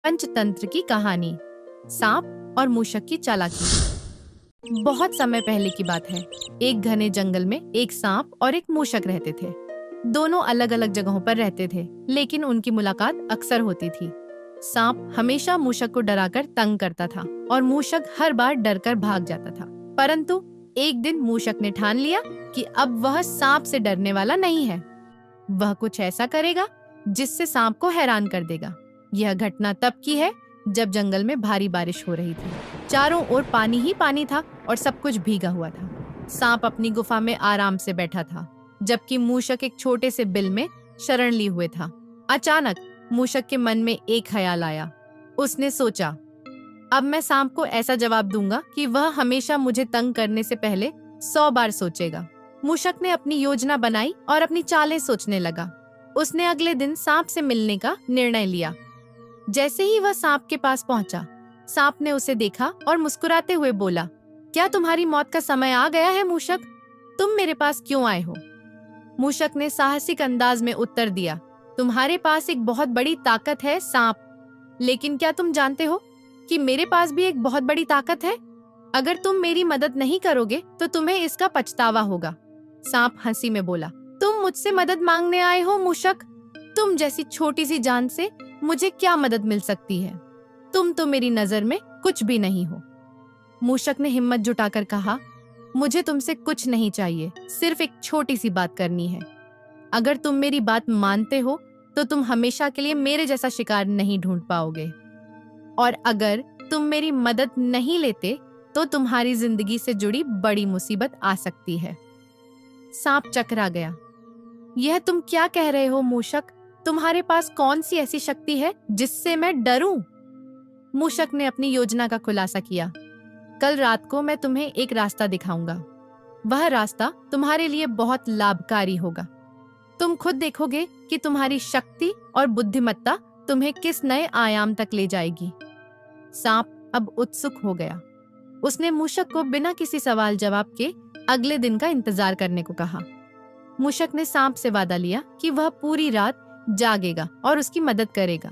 पंचतंत्र की कहानी, सांप और मूषक की चालाकी। बहुत समय पहले की बात है। एक घने जंगल में एक सांप और एक मूषक रहते थे। दोनों अलग अलग जगहों पर रहते थे, लेकिन उनकी मुलाकात अक्सर होती थी। सांप हमेशा मूषक को डराकर तंग करता था और मूषक हर बार डरकर भाग जाता था। परंतु एक दिन मूषक ने ठान लिया कि अब वह सांप से डरने वाला नहीं है। वह कुछ ऐसा करेगा जिससे सांप को हैरान कर देगा। यह घटना तब की है जब जंगल में भारी बारिश हो रही थी। चारों ओर पानी ही पानी था और सब कुछ भीगा हुआ था। सांप अपनी गुफा में आराम से बैठा था, जबकि मूषक एक छोटे से बिल में शरण लिए हुए था। अचानक मूषक के मन में एक ख्याल आया। उसने सोचा, अब मैं सांप को ऐसा जवाब दूंगा कि वह हमेशा मुझे तंग करने से पहले 100 बार सोचेगा। मूषक ने अपनी योजना बनाई और अपनी चालें सोचने लगा। उसने अगले दिन सांप से मिलने का निर्णय लिया। जैसे ही वह सांप के पास पहुंचा, सांप ने उसे देखा और मुस्कुराते हुए बोला, क्या तुम्हारी मौत का समय आ गया है मूषक? तुम मेरे पास क्यों आए हो? मूषक ने साहसिक अंदाज में उत्तर दिया, तुम्हारे पास एक बहुत बड़ी ताकत है सांप, लेकिन क्या तुम जानते हो कि मेरे पास भी एक बहुत बड़ी ताकत है? अगर तुम मेरी मदद नहीं करोगे तो तुम्हें इसका पछतावा होगा। सांप हंसी में बोला, तुम मुझसे मदद मांगने आए हो मूषक? तुम जैसी छोटी सी जान से मुझे क्या मदद मिल सकती है? तुम तो मेरी नजर में कुछ भी नहीं हो। मूषक ने हिम्मत जुटाकर कहा, मुझे तुमसे कुछ नहीं चाहिए, सिर्फ एक छोटी सी बात करनी है। अगर तुम मेरी बात मानते हो तो तुम हमेशा के लिए मेरे जैसा शिकार नहीं ढूंढ पाओगे, और अगर तुम मेरी मदद नहीं लेते तो तुम्हारी जिंदगी से जुड़ी बड़ी मुसीबत आ सकती है। सांप चकरा गया। यह तुम क्या कह रहे हो मूषक? तुम्हारे पास कौन सी ऐसी शक्ति है जिससे मैं डरूं? मूषक ने अपनी योजना का खुलासा किया। कल रात को मैं तुम्हें एक रास्ता दिखाऊंगा। वह रास्ता तुम्हारे लिए बहुत लाभकारी होगा। तुम खुद देखोगे कि तुम्हारी शक्ति और बुद्धिमत्ता तुम्हें किस नए आयाम तक ले जाएगी। सांप अब उत्सुक हो गया। उसने मूषक को बिना किसी सवाल जवाब के अगले दिन का इंतजार करने को कहा। मूषक ने सांप से वादा लिया कि वह पूरी रात जागेगा और उसकी मदद करेगा।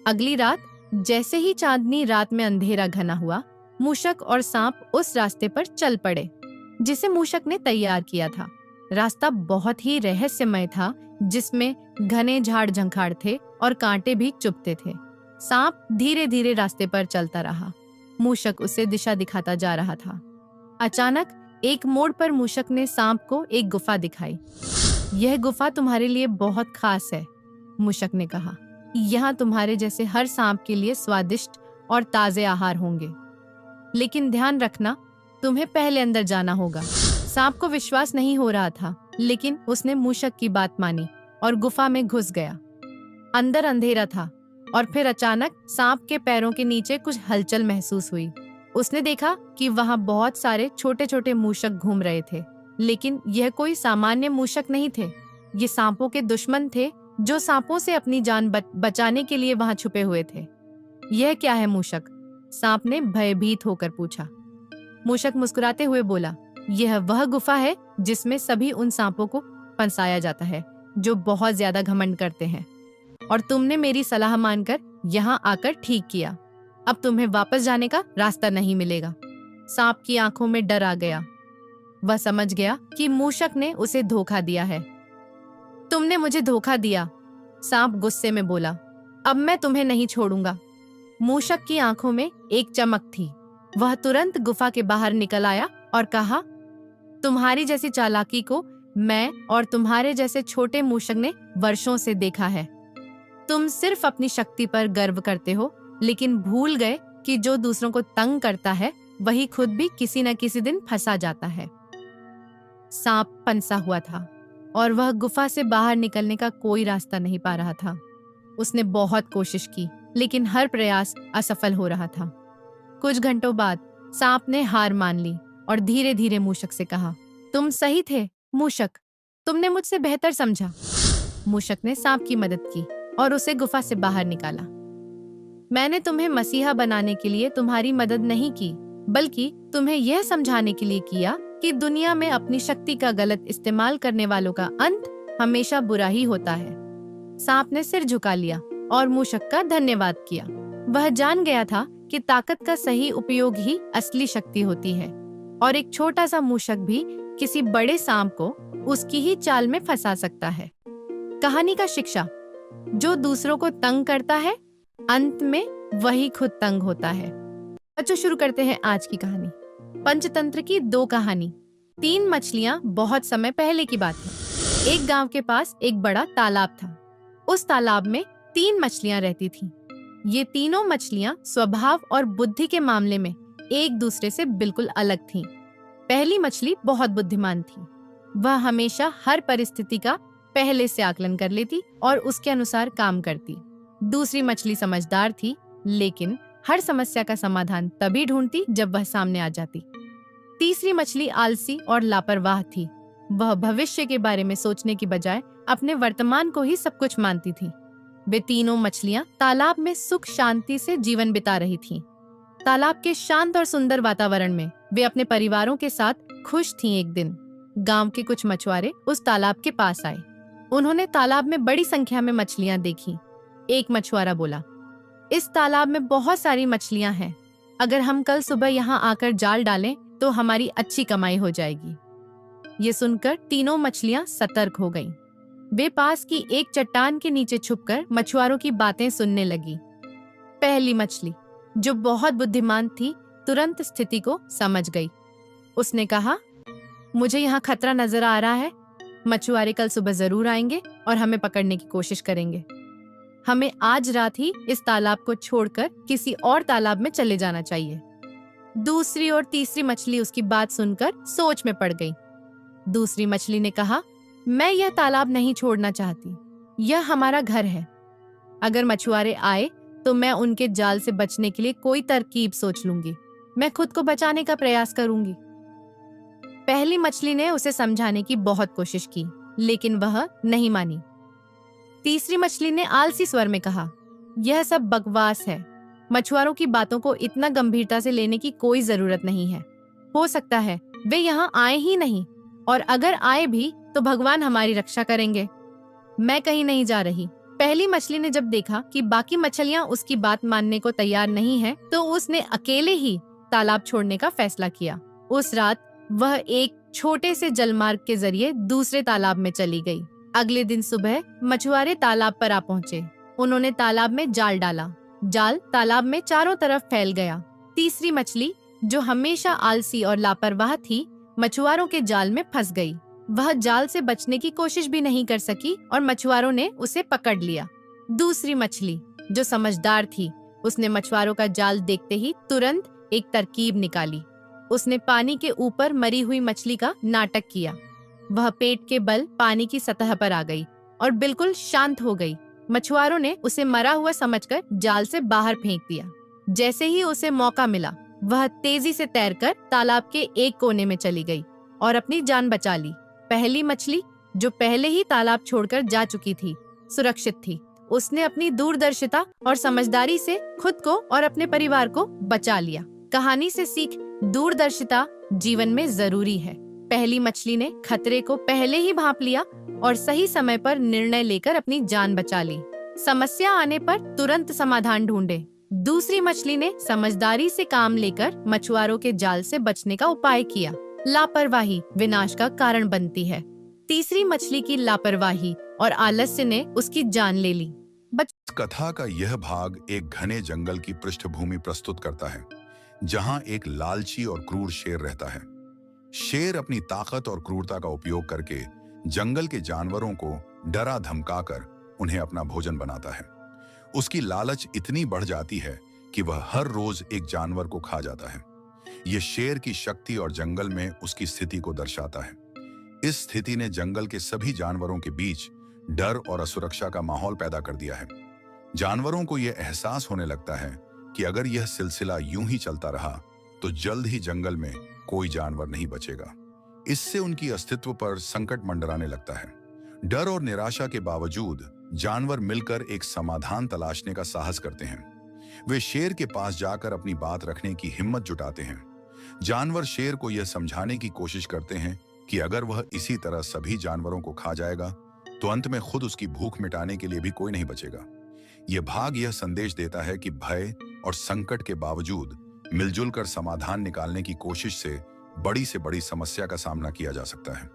अगली रात जैसे ही चांदनी रात में अंधेरा घना हुआ, मूषक और सांप उस रास्ते पर चल पड़े जिसे मूषक ने तैयार किया था। रास्ता बहुत ही रहस्यमय था, जिसमें घने झाड़ झंखाड़ थे और कांटे भी चुभते थे। सांप धीरे धीरे रास्ते पर चलता रहा। मूषक उसे दिशा दिखाता जा रहा था। अचानक एक मोड़ पर मूषक ने सांप को एक गुफा दिखाई। यह गुफा तुम्हारे लिए बहुत खास है, मूषक ने कहा। यहाँ तुम्हारे जैसे हर सांप के लिए स्वादिष्ट और ताजे आहार होंगे, लेकिन ध्यान रखना, तुम्हें पहले अंदर जाना होगा। सांप को विश्वास नहीं हो रहा था, लेकिन उसने मूषक की बात मानी और गुफा में घुस गया। अंदर अंधेरा था और फिर अचानक सांप के पैरों के नीचे कुछ हलचल महसूस हुई। उसने देखा कि वहां बहुत सारे छोटे छोटे मूषक घूम रहे थे, लेकिन यह कोई सामान्य मूषक नहीं थे। ये सांपों के दुश्मन थे, जो सांपों से अपनी जान बचाने के लिए वहां छुपे हुए थे। यह क्या है मूषक? सांप ने भयभीत होकर पूछा। मूषक मुस्कुराते हुए बोला, यह वह गुफा है जिसमें सभी उन सांपों को फंसाया जाता है जो बहुत ज्यादा घमंड करते हैं, और तुमने मेरी सलाह मानकर यहाँ आकर ठीक किया। अब तुम्हें वापस जाने का रास्ता नहीं मिलेगा। सांप की आंखों में डर आ गया। वह समझ गया कि मूषक ने उसे धोखा दिया है। तुमने मुझे धोखा दिया, सांप गुस्से में बोला। अब मैं तुम्हें नहीं छोड़ूंगा। मूषक की आंखों में एक चमक थी। वह तुरंत गुफा के बाहर निकल आया और कहा, तुम्हारी जैसी चालाकी को मैं और तुम्हारे जैसे छोटे मूषक ने वर्षों से देखा है। तुम सिर्फ अपनी शक्ति पर गर्व करते हो, लेकिन भूल गए कि जो दूसरों को तंग करता है वही खुद भी किसी न किसी दिन फंसा जाता है। सांप फंसा हुआ था और वह गुफा से बाहर निकलने का कोई रास्ता नहीं पा रहा था। उसने बहुत कोशिश की, लेकिन हर प्रयास असफल हो रहा था। कुछ घंटों बाद सांप ने हार मान ली और धीरे धीरे मूषक से कहा, तुम सही थे मूषक, तुमने मुझसे बेहतर समझा। मूषक ने सांप की मदद की और उसे गुफा से बाहर निकाला। मैंने तुम्हें मसीहा बनाने के लिए तुम्हारी मदद नहीं की, बल्कि तुम्हें यह समझाने के लिए किया कि दुनिया में अपनी शक्ति का गलत इस्तेमाल करने वालों का अंत हमेशा बुरा ही होता है। सांप ने सिर झुका लिया और मूषक का धन्यवाद किया। वह जान गया था कि ताकत का सही उपयोग ही असली शक्ति होती है और एक छोटा सा मूषक भी किसी बड़े सांप को उसकी ही चाल में फंसा सकता है। कहानी का शिक्षा, जो दूसरों को तंग करता है अंत में वही खुद तंग होता है। बच्चों, शुरू करते हैं आज की कहानी। पंचतंत्र की 2 कहानी। 3 मछलियां। बहुत समय पहले की बात है। एक गांव के पास एक बड़ा तालाब था। उस तालाब में 3 मछलियां रहती थीं। ये तीनों मछलियां स्वभाव और बुद्धि के मामले में एक दूसरे से बिल्कुल अलग थीं। पहली मछली बहुत बुद्धिमान थी। वह हमेशा हर परिस्थिति का पहले से आकलन कर लेती और उसके अनुसार काम करती। दूसरी मछली समझदार थी, लेकिन हर समस्या का समाधान तभी ढूंढती जब वह सामने आ जाती। तीसरी मछली आलसी और लापरवाह थी। वह भविष्य के बारे में सोचने की बजाय अपने वर्तमान को ही सब कुछ मानती थी। वे तीनों मछलियां तालाब में सुख शांति से जीवन बिता रही थीं। तालाब के शांत और सुंदर वातावरण में वे अपने परिवारों के साथ खुश थीं। एक दिन गांव के कुछ मछुआरे उस तालाब के पास आए। उन्होंने तालाब में बड़ी संख्या में मछलियां देखी। एक मछुआरा बोला, इस तालाब में बहुत सारी मछलियां हैं। अगर हम कल सुबह यहाँ आकर जाल डालें तो हमारी अच्छी कमाई हो जाएगी। ये सुनकर तीनों मछलियां सतर्क हो गईं। वे पास की एक चट्टान के नीचे छुपकर मछुआरों की बातें सुनने लगी। पहली मछली, जो बहुत बुद्धिमान थी, तुरंत स्थिति को समझ गई। उसने कहा, मुझे यहाँ खतरा नजर आ रहा है। मछुआरे कल सुबह जरूर आएंगे और हमें पकड़ने की कोशिश करेंगे। हमें आज रात ही इस तालाब को छोड़कर किसी और तालाब में चले जाना चाहिए। दूसरी और तीसरी मछली उसकी बात सुनकर सोच में पड़ गई। दूसरी मछली ने कहा, मैं यह तालाब नहीं छोड़ना चाहती। यह हमारा घर है। अगर मछुआरे आए तो मैं उनके जाल से बचने के लिए कोई तरकीब सोच लूंगी। मैं खुद को बचाने का प्रयास करूंगी। पहली मछली ने उसे समझाने की बहुत कोशिश की, लेकिन वह नहीं मानी। तीसरी मछली ने आलसी स्वर में कहा, यह सब बकवास है। मछुआरों की बातों को इतना गंभीरता से लेने की कोई जरूरत नहीं है। हो सकता है वे यहाँ आए ही नहीं, और अगर आए भी तो भगवान हमारी रक्षा करेंगे। मैं कहीं नहीं जा रही। पहली मछली ने जब देखा कि बाकी मछलियां उसकी बात मानने को तैयार नहीं हैं, तो उसने अकेले ही तालाब छोड़ने का फैसला किया। उस रात वह एक छोटे से जलमार्ग के जरिए दूसरे तालाब में चली गई। अगले दिन सुबह मछुआरे तालाब पर आ पहुंचे। उन्होंने तालाब में जाल डाला। जाल तालाब में चारों तरफ फैल गया। तीसरी मछली, जो हमेशा आलसी और लापरवाह थी, मछुआरों के जाल में फंस गई। वह जाल से बचने की कोशिश भी नहीं कर सकी और मछुआरों ने उसे पकड़ लिया। दूसरी मछली, जो समझदार थी, उसने मछुआरों का जाल देखते ही तुरंत एक तरकीब निकाली। उसने पानी के ऊपर मरी हुई मछली का नाटक किया। वह पेट के बल पानी की सतह पर आ गई और बिल्कुल शांत हो गई। मछुआरों ने उसे मरा हुआ समझकर जाल से बाहर फेंक दिया। जैसे ही उसे मौका मिला, वह तेजी से तैरकर तालाब के एक कोने में चली गई और अपनी जान बचा ली। पहली मछली, जो पहले ही तालाब छोड़कर जा चुकी थी, सुरक्षित थी। उसने अपनी दूरदर्शिता और समझदारी से खुद को और अपने परिवार को बचा लिया। कहानी से सीख, दूरदर्शिता जीवन में जरूरी है। पहली मछली ने खतरे को पहले ही भांप लिया और सही समय पर निर्णय लेकर अपनी जान बचा ली। समस्या आने पर तुरंत समाधान ढूंढे। दूसरी मछली ने समझदारी से काम लेकर मछुआरों के जाल से बचने का उपाय किया। लापरवाही विनाश का कारण बनती है। तीसरी मछली की लापरवाही और आलस्य ने उसकी जान ले ली। कथा का यह भाग एक घने जंगल की पृष्ठभूमि प्रस्तुत करता है, जहां एक लालची और क्रूर शेर रहता है। शेर अपनी ताकत और क्रूरता का उपयोग करके जंगल के जानवरों को डरा धमकाकर उन्हें अपना भोजन बनाता है। उसकी लालच इतनी बढ़ जाती है कि वह हर रोज एक जानवर को खा जाता है। यह शेर की शक्ति और जंगल में उसकी स्थिति को दर्शाता है। इस स्थिति ने जंगल के सभी जानवरों के बीच डर और असुरक्षा का माहौल पैदा कर दिया है। जानवरों को यह एहसास होने लगता है कि अगर यह सिलसिला यूं ही चलता रहा तो जल्द ही जंगल में कोई जानवर नहीं बचेगा। इससे उनकी अस्तित्व पर संकट मंडराने लगता है। डर और निराशा के बावजूद जानवर मिलकर एक समाधान तलाशने का साहस करते हैं। वे शेर के पास जाकर अपनी बात रखने की हिम्मत जुटाते हैं। जानवर शेर को यह समझाने की कोशिश करते हैं कि अगर वह इसी तरह सभी जानवरों को खा जाएगा तो अंत में खुद उसकी भूख मिटाने के लिए भी कोई नहीं बचेगा। यह भाग यह संदेश देता है कि भय और संकट के बावजूद मिलजुल कर समाधान निकालने की कोशिश से बड़ी समस्या का सामना किया जा सकता है।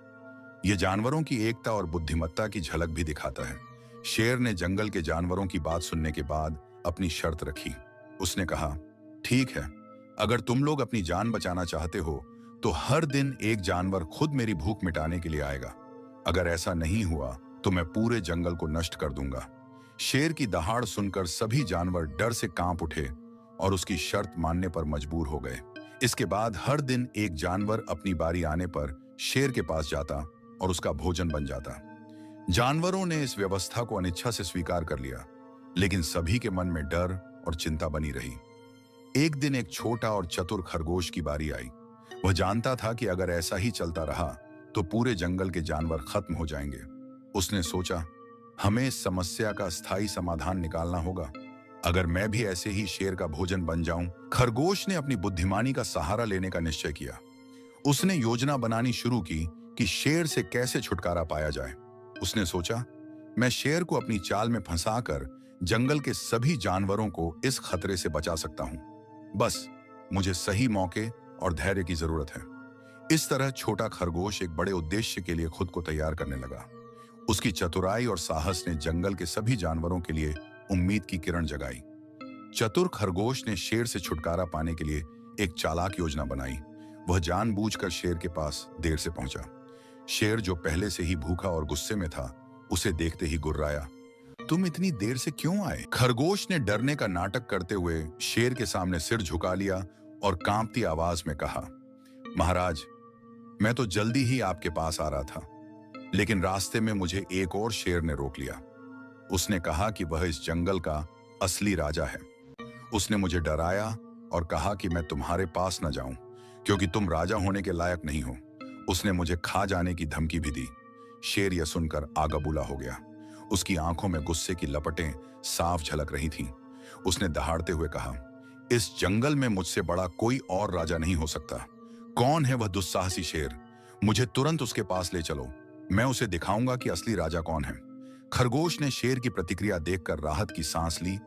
यह जानवरों की एकता और बुद्धिमत्ता की झलक भी दिखाता है। शेर ने जंगल के जानवरों की बात सुनने के बाद अपनी शर्त रखी। उसने कहा, ठीक है, अगर तुम लोग अपनी जान बचाना चाहते हो तो हर दिन एक जानवर खुद मेरी भूख मिटाने के लिए आएगा। अगर ऐसा नहीं हुआ तो मैं पूरे जंगल को नष्ट कर दूंगा। शेर की दहाड़ सुनकर सभी जानवर डर से कांप उठे और उसकी शर्त मानने पर मजबूर हो गए। इसके बाद हर दिन एक जानवर अपनी बारी आने पर शेर के पास जाता और उसका भोजन बन जाता। जानवरों ने इस व्यवस्था को अनिच्छा से स्वीकार कर लिया, लेकिन सभी के मन में डर और चिंता बनी रही। एक दिन एक छोटा और चतुर खरगोश की बारी आई। वह जानता था कि अगर ऐसा ही चलता रहा तो पूरे जंगल के जानवर खत्म हो जाएंगे। उसने सोचा, हमें इस समस्या का स्थायी समाधान निकालना होगा। अगर मैं भी ऐसे ही शेर का भोजन बन जाऊं। खरगोश ने अपनी बुद्धिमानी का सहारा लेने का निश्चय किया। उसने योजना बनानी शुरू की कि शेर से कैसे छुटकारा पाया जाए। उसने सोचा, मैं शेर को अपनी चाल में फंसाकर जंगल के सभी जानवरों को इस खतरे से बचा सकता हूं। बस मुझे सही मौके और धैर्य की जरूरत है। इस तरह छोटा खरगोश एक बड़े उद्देश्य के लिए खुद को तैयार करने लगा। उसकी चतुराई और साहस ने जंगल के सभी जानवरों के लिए उम्मीद की किरण जगाई। चतुर खरगोश ने शेर से छुटकारा पाने के लिए एक चालाक योजना बनाई। वह जानबूझकर शेर के पास देर से पहुंचा। शेर, जो पहले से ही भूखा और गुस्से में था, उसे देखते ही गुर्राया। तुम इतनी देर से क्यों आए? खरगोश ने डरने का नाटक करते हुए शेर के सामने सिर झुका लिया और कांपती आवाज में कहा, महाराज, मैं तो जल्दी ही आपके पास आ रहा था, लेकिन रास्ते में मुझे एक और शेर ने रोक लिया। उसने कहा कि वह इस जंगल का असली राजा है। उसने मुझे डराया और कहा कि मैं तुम्हारे पास न जाऊं क्योंकि तुम राजा होने के लायक नहीं हो। उसने मुझे खा जाने की धमकी भी दी। शेर यह सुनकर आगाबूला हो गया। उसकी आंखों में गुस्से की लपटें साफ झलक रही थीं। उसने दहाड़ते हुए कहा, इस जंगल में मुझसे बड़ा कोई और राजा नहीं हो सकता। कौन है वह दुस्साहसी शेर? मुझे तुरंत उसके पास ले चलो। मैं उसे दिखाऊंगा कि असली राजा कौन है। खरगोश ने शेर की प्रतिक्रिया देखकर राहत की सांस ली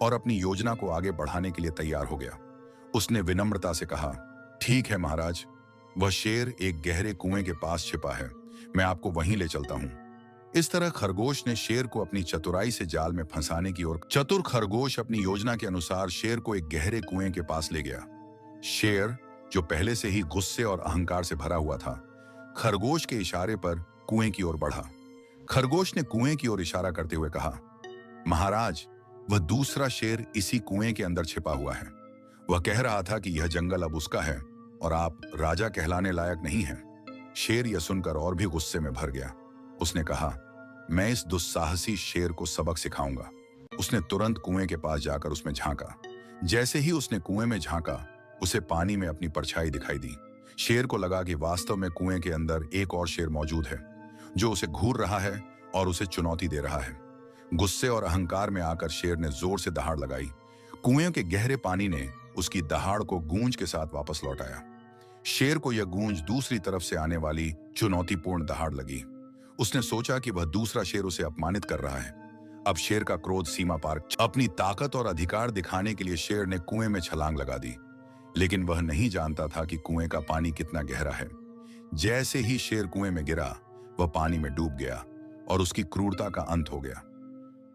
और अपनी योजना को आगे बढ़ाने के लिए तैयार हो गया। उसने विनम्रता से कहा, ठीक है महाराज, वह शेर एक गहरे कुएं के पास छिपा है। मैं आपको वहीं ले चलता हूं। इस तरह खरगोश ने शेर को अपनी चतुराई से जाल में फंसाने की ओर। चतुर खरगोश अपनी योजना के अनुसार शेर को एक गहरे कुएं के पास ले गया। शेर, जो पहले से ही गुस्से और अहंकार से भरा हुआ था, खरगोश के इशारे पर कुएं की ओर बढ़ा। खरगोश ने कुएं की ओर इशारा करते हुए कहा, महाराज, वह दूसरा शेर इसी कुएं के अंदर छिपा हुआ है। वह कह रहा था कि यह जंगल अब उसका है और आप राजा कहलाने लायक नहीं हैं। शेर यह सुनकर और भी गुस्से में भर गया। उसने कहा, मैं इस दुस्साहसी शेर को सबक सिखाऊंगा। उसने तुरंत कुएं के पास जाकर उसमें झांका। जैसे ही उसने कुएं में झांका, उसे पानी में अपनी परछाई दिखाई दी। शेर को लगा कि वास्तव में कुएं के अंदर एक और शेर मौजूद है जो उसे घूर रहा है और उसे चुनौती दे रहा है। गुस्से और अहंकार में आकर शेर ने जोर से दहाड़ लगाई। कुएं के गहरे पानी ने उसकी दहाड़ को गूंज के साथ वापस लौटाया। शेर को यह गूंज दूसरी तरफ से आने वाली चुनौतीपूर्ण दहाड़ लगी। उसने सोचा कि वह दूसरा शेर उसे अपमानित कर रहा है। अब शेर का क्रोध सीमा पार। अपनी ताकत और अधिकार दिखाने के लिए शेर ने कुएं में छलांग लगा दी, लेकिन वह नहीं जानता था कि कुएं का पानी कितना गहरा है। जैसे ही शेर कुएं में गिरा, वह पानी में डूब गया और उसकी क्रूरता का अंत हो गया।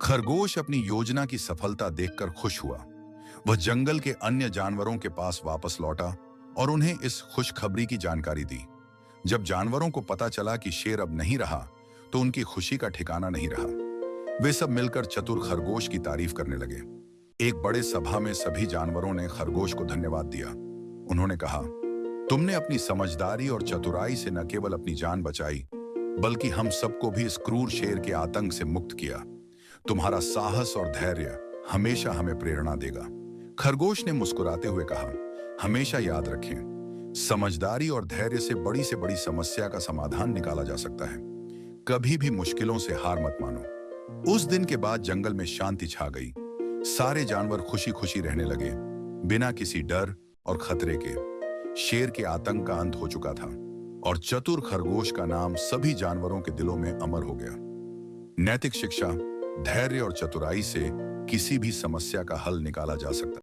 खरगोश अपनी योजना की सफलता देखकर खुश हुआ। वह जंगल के अन्य जानवरों के पास वापस लौटा और उन्हें इस खुशखबरी की जानकारी दी। जब जानवरों को पता चला कि शेर अब नहीं रहा, तो उनकी खुशी का ठिकाना नहीं रहा। वे सब मिलकर चतुर खरगोश की तारीफ करने लगे। एक बड़े सभा में सभी जानवरों ने खरगोश को धन्यवाद दिया। उन्होंने कहा, तुमने अपनी समझदारी और चतुराई से न केवल अपनी जान बचाई, बल्कि हम सबको भी इस क्रूर शेर के आतंक से मुक्त किया। तुम्हारा साहस और धैर्य हमेशा हमें प्रेरणा देगा। खरगोश ने मुस्कुराते हुए कहा, हमेशा याद रखें, समझदारी और धैर्य से बड़ी समस्या का समाधान निकाला जा सकता है। कभी भी मुश्किलों से हार मत मानो। उस दिन के बाद जंगल में शांति छा गई। सारे जानवर खुशी खुशी रहने लगे, बिना किसी डर और खतरे के। शेर के आतंक का अंत हो चुका था और चतुर खरगोश का नाम सभी जानवरों के दिलों में अमर हो गया। नैतिक शिक्षा। धैर्य और चतुराई से किसी भी समस्या का हल निकाला जा सकता है।